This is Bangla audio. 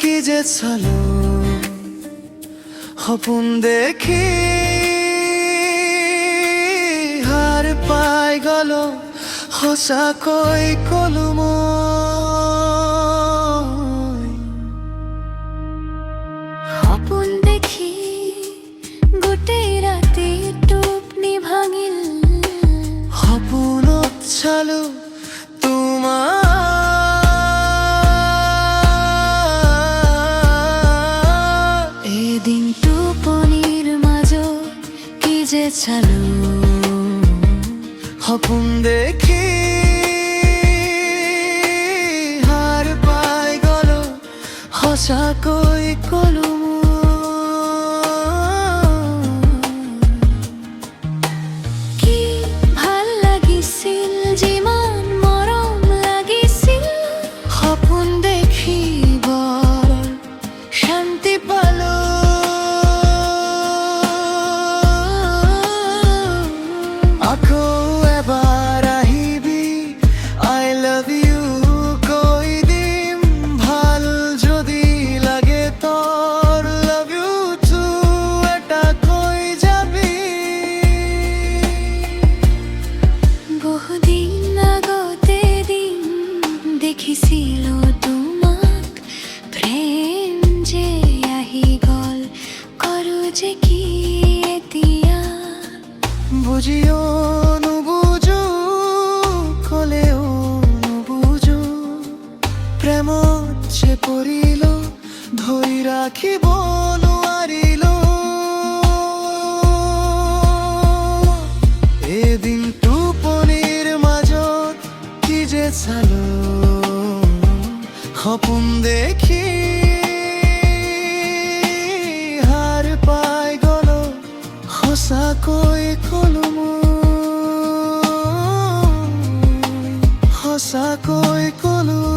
কি যে চালো সপোন দেখি হার পাই গল সঁচাকৈ কলো মই সপোন দেখি গোটেই ৰাতি টোপনি ভাঙিল সপোনত চালো এদিন টোপনিৰ মাজত কি যে চালো সপোন দেখি হার পাই গল সঁচাকৈ কলো কি ভাল লাগিছিল যিমান মৰম লাগিছিল সপোন দেখি বৰ শান্তি পালো আকৌ এবাৰ আহিবি আই লাভ ইউ কৈ দিম ভাল যদি লাগে তোৰ লাভ ইউ টু এটা কৈ যাবি বহুদিন আগতে দিন দেখিছিলো তোমাক প্ৰেম যে আহি গল কৰো যে কি এতিয়া বুঝিও নুবুজো কলেও নুবুজো প্রেমত যে পৰিল ধৰি ৰাখিব নোৱাৰিল এদিন টোপনিৰ মাজত কি যে চালো সপোন দেখি হার পাই গল সঁচাকৈ কলো মই সঁচাকৈ কলো